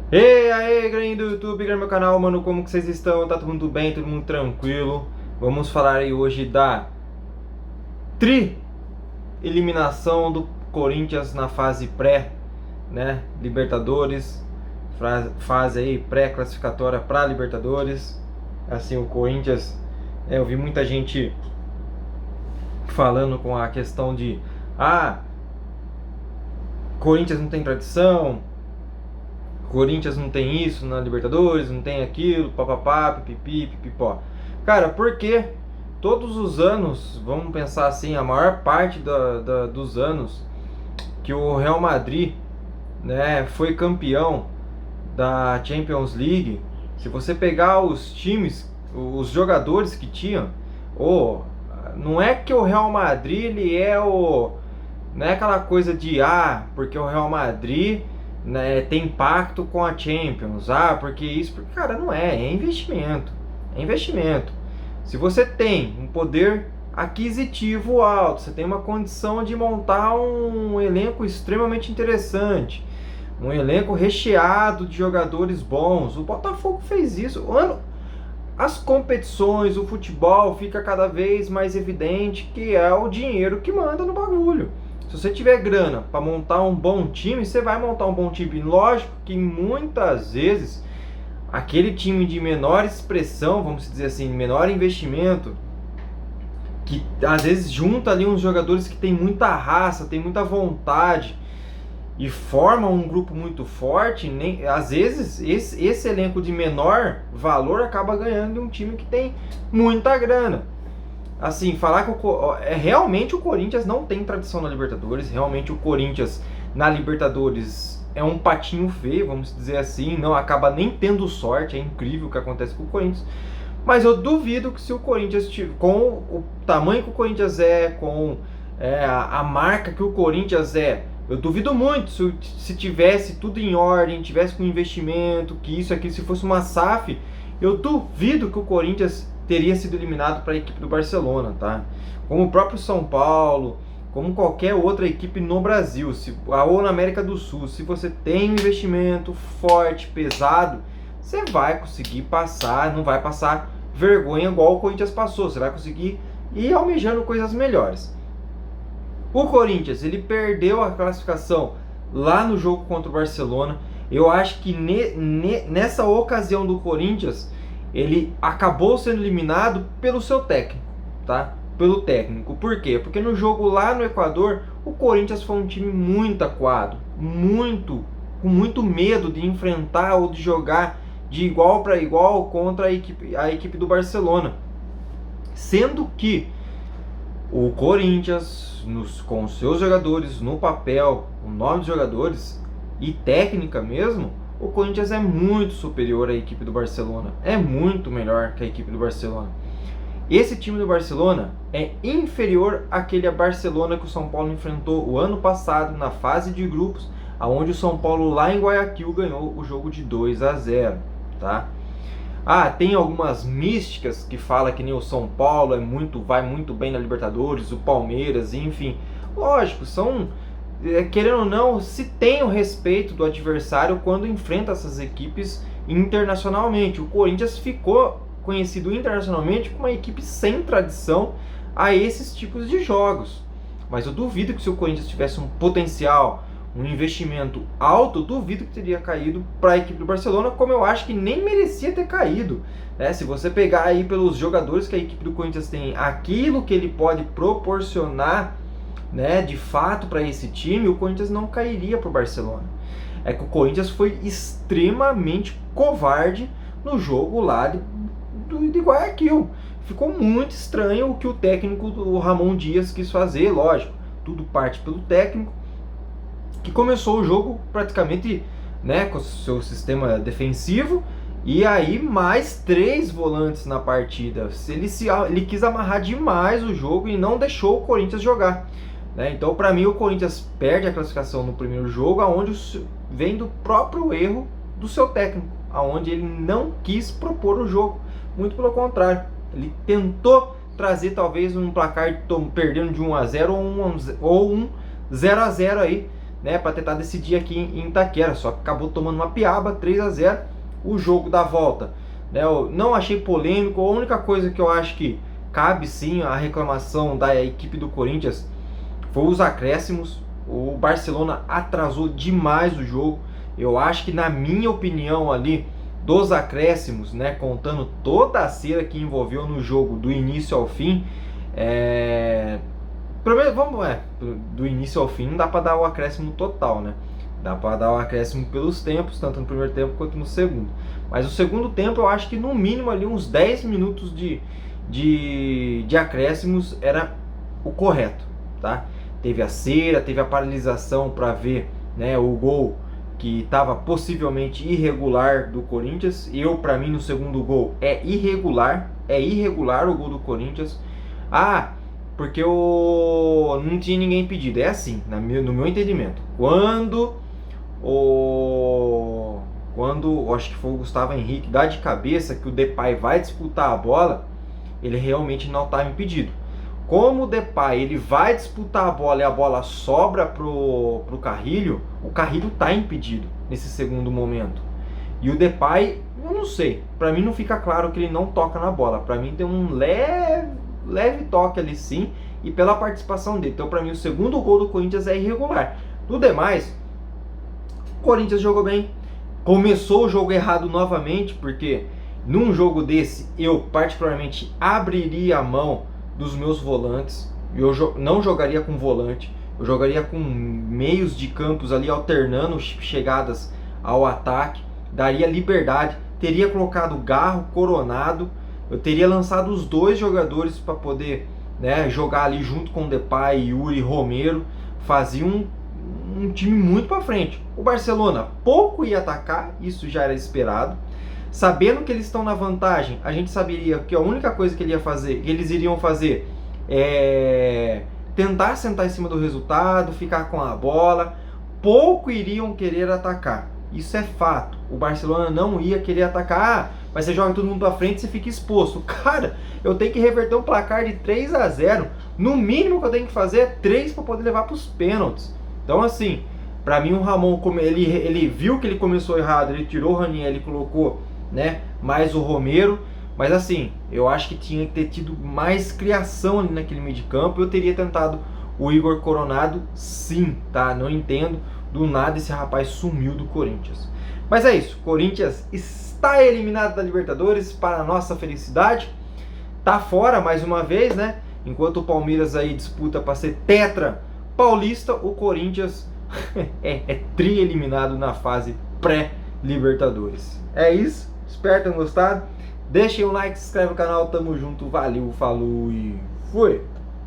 Ei, aí, galerinha do YouTube, galera do meu canal, mano, como que vocês estão? Tá todo mundo bem, todo mundo tranquilo? Vamos falar aí hoje da eliminação do Corinthians na fase pré, né? Libertadores, fase aí pré-classificatória para Libertadores. Assim, o Corinthians, eu vi muita gente falando com a questão de Corinthians não tem tradição, Corinthians não tem isso na Libertadores, não tem aquilo, papapá, pipipi, pipipó. Cara, porque todos os anos, vamos pensar assim, a maior parte dos anos que o Real Madrid, né, foi campeão da Champions League, se você pegar os times, os jogadores que tinham, não é que o Real Madrid ele não é aquela coisa de porque o Real Madrid, né, tem impacto com a Champions, porque isso, porque cara, não é investimento, é investimento. Se você tem um poder aquisitivo alto, você tem uma condição de montar um elenco extremamente interessante, um elenco recheado de jogadores bons, o Botafogo fez isso. As competições, o futebol fica cada vez mais evidente que é o dinheiro que manda no bagulho. Se você tiver grana para montar um bom time, você vai montar um bom time. Lógico que muitas vezes aquele time de menor expressão, vamos dizer assim, menor investimento, que às vezes junta ali uns jogadores que tem muita raça, tem muita vontade e forma um grupo muito forte, às vezes esse elenco de menor valor acaba ganhando de um time que tem muita grana. Assim, falar que realmente o Corinthians não tem tradição na Libertadores, realmente o Corinthians na Libertadores é um patinho feio, vamos dizer assim, não acaba nem tendo sorte, é incrível o que acontece com o Corinthians. Mas eu duvido que se o Corinthians, com o tamanho que o Corinthians com a marca que o Corinthians eu duvido muito se tivesse tudo em ordem, tivesse com investimento, que isso aqui, se fosse uma SAF, eu duvido que o Corinthians teria sido eliminado para a equipe do Barcelona, tá? Como o próprio São Paulo, como qualquer outra equipe no Brasil, ou na América do Sul, se você tem um investimento forte, pesado, você vai conseguir passar, não vai passar vergonha igual o Corinthians passou, você vai conseguir ir almejando coisas melhores. O Corinthians, ele perdeu a classificação lá no jogo contra o Barcelona. Eu acho que nessa ocasião do Corinthians, ele acabou sendo eliminado pelo seu técnico, tá? Pelo técnico. Por quê? Porque no jogo lá no Equador, o Corinthians foi um time muito acuado, com muito medo de enfrentar ou de jogar de igual para igual contra a equipe do Barcelona. Sendo que o Corinthians, com seus jogadores no papel, o nome dos jogadores e técnica mesmo, o Corinthians é muito superior à equipe do Barcelona. É muito melhor que a equipe do Barcelona. Esse time do Barcelona é inferior àquele Barcelona que o São Paulo enfrentou o ano passado na fase de grupos, aonde o São Paulo lá em Guayaquil ganhou o jogo de 2-0, tá? Tem algumas místicas que fala que nem o São Paulo vai muito bem na Libertadores, o Palmeiras, enfim. Lógico, querendo ou não, se tem o respeito do adversário quando enfrenta essas equipes internacionalmente. O Corinthians ficou conhecido internacionalmente como uma equipe sem tradição a esses tipos de jogos. Mas eu duvido que se o Corinthians tivesse um potencial, um investimento alto, duvido que teria caído para a equipe do Barcelona, como eu acho que nem merecia ter caído, né? Se você pegar aí pelos jogadores que a equipe do Corinthians tem, aquilo que ele pode proporcionar, né, de fato para esse time, o Corinthians não cairia para o Barcelona. É que o Corinthians foi extremamente covarde no jogo lá de Guayaquil. Ficou muito estranho o que o técnico do Ramon Dias quis fazer, lógico, tudo parte pelo técnico, que começou o jogo praticamente, né, com o seu sistema defensivo, e aí mais 3 volantes na partida. Ele quis amarrar demais o jogo e não deixou o Corinthians jogar, né? Então, para mim, o Corinthians perde a classificação no primeiro jogo, aonde vem do próprio erro do seu técnico, aonde ele não quis propor o jogo. Muito pelo contrário, ele tentou trazer talvez um placar perdendo de 1-0 ou um 0-0 aí, né, para tentar decidir aqui em Itaquera, só que acabou tomando uma piaba, 3-0, o jogo da volta. Né, eu não achei polêmico, a única coisa que eu acho que cabe sim a reclamação da equipe do Corinthians foi os acréscimos. O Barcelona atrasou demais o jogo. Eu acho que, na minha opinião, ali dos acréscimos, né, contando toda a cera que envolveu no jogo do início ao fim, primeiro, do início ao fim não dá para dar o acréscimo total, né? Dá para dar o acréscimo pelos tempos, tanto no primeiro tempo quanto no segundo. Mas o segundo tempo eu acho que no mínimo ali uns 10 minutos de acréscimos era o correto, tá? Teve a cera, teve a paralisação para ver, né, o gol que estava possivelmente irregular do Corinthians. Para mim, no segundo gol é irregular o gol do Corinthians. Porque não tinha ninguém impedido. É assim, no meu entendimento. Quando acho que foi o Gustavo Henrique dá de cabeça que o Depay vai disputar a bola, ele realmente não estava impedido. Como o Depay ele vai disputar a bola e a bola sobra pro Carrilho, o Carrilho está impedido nesse segundo momento. E o Depay, eu não sei, para mim não fica claro que ele não toca na bola. Para mim tem um leve toque ali sim, e pela participação dele. Então para mim o segundo gol do Corinthians é irregular. No demais, o Corinthians jogou bem. Começou o jogo errado novamente, porque num jogo desse eu particularmente abriria a mão dos meus volantes. Eu não jogaria com volante, eu jogaria com meios de campos ali alternando chegadas ao ataque, daria liberdade, teria colocado Garro, Coronado, eu teria lançado os dois jogadores para poder, né, jogar ali junto com Depay, Yuri, Romero, fazia um time muito para frente. O Barcelona pouco ia atacar, isso já era esperado. Sabendo que eles estão na vantagem, a gente saberia que a única coisa que eles iriam fazer é tentar sentar em cima do resultado, ficar com a bola. Pouco iriam querer atacar. Isso é fato. O Barcelona não ia querer atacar. Mas você joga todo mundo pra frente e você fica exposto. Cara, eu tenho que reverter um placar de 3-0. No mínimo que eu tenho que fazer é 3 para poder levar para os pênaltis. Então, assim, para mim o Ramon, ele viu que ele começou errado, ele tirou o Raniel, ele colocou, né, mais o Romero. Mas assim, eu acho que tinha que ter tido mais criação ali naquele meio de campo. Eu teria tentado o Igor Coronado, sim, tá? Não entendo, do nada esse rapaz sumiu do Corinthians. Mas é isso, Corinthians está eliminado da Libertadores, para a nossa felicidade. Tá fora mais uma vez, né? Enquanto o Palmeiras aí disputa para ser tetra paulista, o Corinthians é tri-eliminado na fase pré-Libertadores. É isso, espero que tenham gostado. Deixem um like, se inscreve no canal, tamo junto, valeu, falou e fui!